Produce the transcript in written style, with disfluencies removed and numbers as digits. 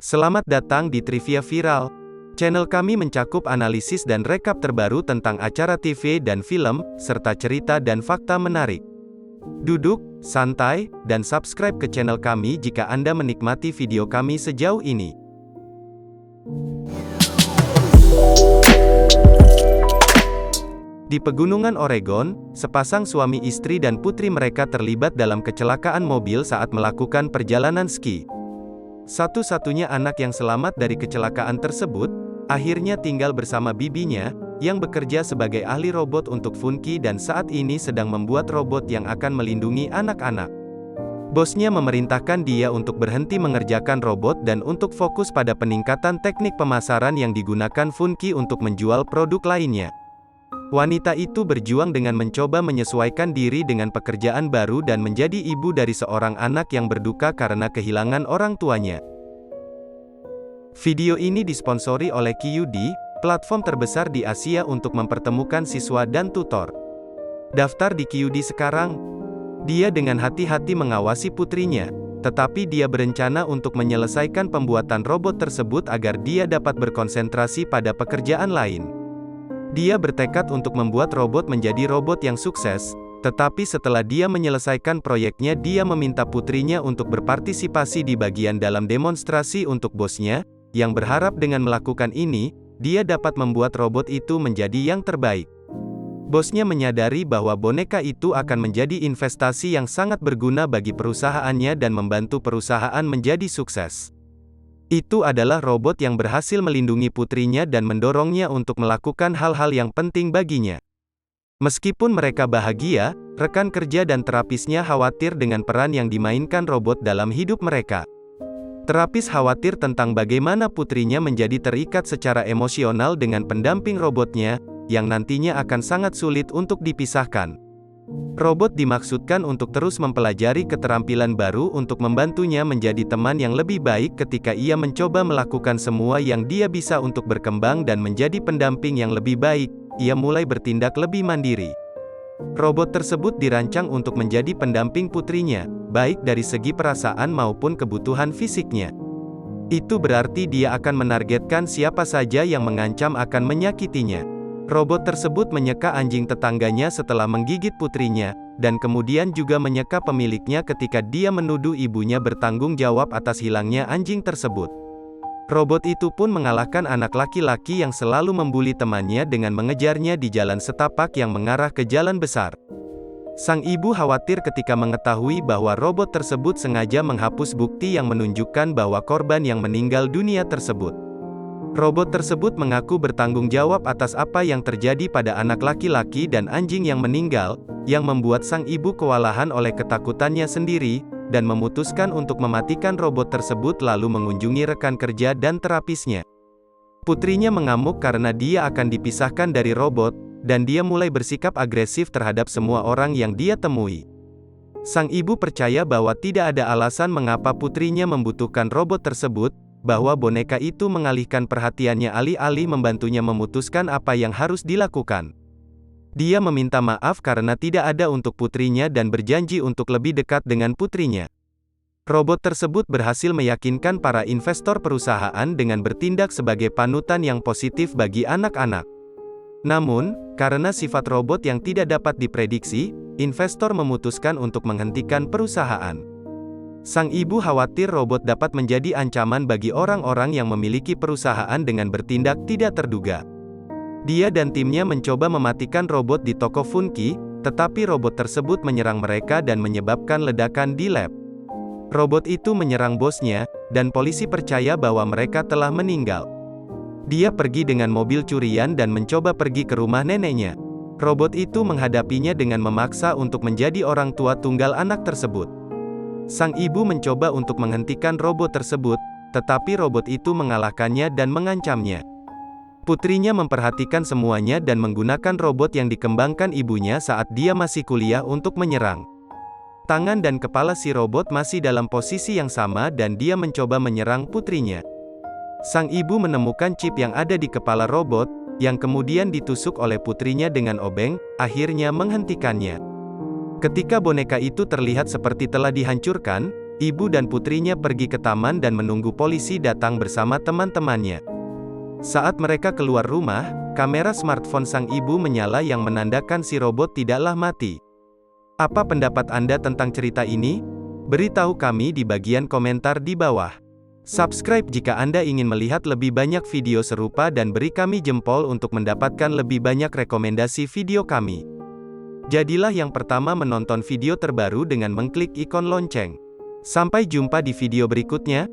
Selamat datang di Trivia Viral. Channel kami mencakup analisis dan rekap terbaru tentang acara TV dan film, serta cerita dan fakta menarik. Duduk, santai, dan subscribe ke channel kami jika Anda menikmati video kami sejauh ini. Di pegunungan Oregon, sepasang suami istri dan putri mereka terlibat dalam kecelakaan mobil saat melakukan perjalanan ski. Satu-satunya anak yang selamat dari kecelakaan tersebut, akhirnya tinggal bersama bibinya, yang bekerja sebagai ahli robot untuk Funky dan saat ini sedang membuat robot yang akan melindungi anak-anak. Bosnya memerintahkan dia untuk berhenti mengerjakan robot dan untuk fokus pada peningkatan teknik pemasaran yang digunakan Funky untuk menjual produk lainnya. Wanita itu berjuang dengan mencoba menyesuaikan diri dengan pekerjaan baru dan menjadi ibu dari seorang anak yang berduka karena kehilangan orang tuanya. Video ini disponsori oleh QD, platform terbesar di Asia untuk mempertemukan siswa dan tutor. Daftar di QD sekarang. Dia dengan hati-hati mengawasi putrinya, tetapi dia berencana untuk menyelesaikan pembuatan robot tersebut agar dia dapat berkonsentrasi pada pekerjaan lain. Dia bertekad untuk membuat robot menjadi robot yang sukses, tetapi setelah dia menyelesaikan proyeknya dia meminta putrinya untuk berpartisipasi di bagian dalam demonstrasi untuk bosnya, yang berharap dengan melakukan ini, dia dapat membuat robot itu menjadi yang terbaik. Bosnya menyadari bahwa boneka itu akan menjadi investasi yang sangat berguna bagi perusahaannya dan membantu perusahaan menjadi sukses. Itu adalah robot yang berhasil melindungi putrinya dan mendorongnya untuk melakukan hal-hal yang penting baginya. Meskipun mereka bahagia, rekan kerja dan terapisnya khawatir dengan peran yang dimainkan robot dalam hidup mereka. Terapis khawatir tentang bagaimana putrinya menjadi terikat secara emosional dengan pendamping robotnya, yang nantinya akan sangat sulit untuk dipisahkan. Robot dimaksudkan untuk terus mempelajari keterampilan baru untuk membantunya menjadi teman yang lebih baik ketika ia mencoba melakukan semua yang dia bisa untuk berkembang dan menjadi pendamping yang lebih baik, ia mulai bertindak lebih mandiri. Robot tersebut dirancang untuk menjadi pendamping putrinya, baik dari segi perasaan maupun kebutuhan fisiknya. Itu berarti dia akan menargetkan siapa saja yang mengancam akan menyakitinya. Robot tersebut menyeka anjing tetangganya setelah menggigit putrinya, dan kemudian juga menyeka pemiliknya ketika dia menuduh ibunya bertanggung jawab atas hilangnya anjing tersebut. Robot itu pun mengalahkan anak laki-laki yang selalu membuli temannya dengan mengejarnya di jalan setapak yang mengarah ke jalan besar. Sang ibu khawatir ketika mengetahui bahwa robot tersebut sengaja menghapus bukti yang menunjukkan bahwa korban yang meninggal dunia tersebut. Robot tersebut mengaku bertanggung jawab atas apa yang terjadi pada anak laki-laki dan anjing yang meninggal, yang membuat sang ibu kewalahan oleh ketakutannya sendiri, dan memutuskan untuk mematikan robot tersebut lalu mengunjungi rekan kerja dan terapisnya. Putrinya mengamuk karena dia akan dipisahkan dari robot, dan dia mulai bersikap agresif terhadap semua orang yang dia temui. Sang ibu percaya bahwa tidak ada alasan mengapa putrinya membutuhkan robot tersebut, bahwa boneka itu mengalihkan perhatiannya alih-alih membantunya memutuskan apa yang harus dilakukan. Dia meminta maaf karena tidak ada untuk putrinya dan berjanji untuk lebih dekat dengan putrinya. Robot tersebut berhasil meyakinkan para investor perusahaan dengan bertindak sebagai panutan yang positif bagi anak-anak. Namun, karena sifat robot yang tidak dapat diprediksi, investor memutuskan untuk menghentikan perusahaan. Sang ibu khawatir robot dapat menjadi ancaman bagi orang-orang yang memiliki perusahaan dengan bertindak tidak terduga. Dia dan timnya mencoba mematikan robot di toko Funky, tetapi robot tersebut menyerang mereka dan menyebabkan ledakan di lab. Robot itu menyerang bosnya, dan polisi percaya bahwa mereka telah meninggal. Dia pergi dengan mobil curian dan mencoba pergi ke rumah neneknya. Robot itu menghadapinya dengan memaksa untuk menjadi orang tua tunggal anak tersebut. Sang ibu mencoba untuk menghentikan robot tersebut, tetapi robot itu mengalahkannya dan mengancamnya. Putrinya memperhatikan semuanya dan menggunakan robot yang dikembangkan ibunya saat dia masih kuliah untuk menyerang. Tangan dan kepala si robot masih dalam posisi yang sama dan dia mencoba menyerang putrinya. Sang ibu menemukan chip yang ada di kepala robot, yang kemudian ditusuk oleh putrinya dengan obeng, akhirnya menghentikannya. Ketika boneka itu terlihat seperti telah dihancurkan, Ibu dan putrinya pergi ke taman dan menunggu polisi datang bersama teman-temannya. Saat mereka keluar rumah, kamera smartphone sang ibu menyala yang menandakan si robot tidaklah mati. Apa pendapat Anda tentang cerita ini? Beritahu kami di bagian komentar di bawah. Subscribe jika Anda ingin melihat lebih banyak video serupa dan beri kami jempol untuk mendapatkan lebih banyak rekomendasi video kami. Jadilah yang pertama menonton video terbaru dengan mengklik ikon lonceng. Sampai jumpa di video berikutnya.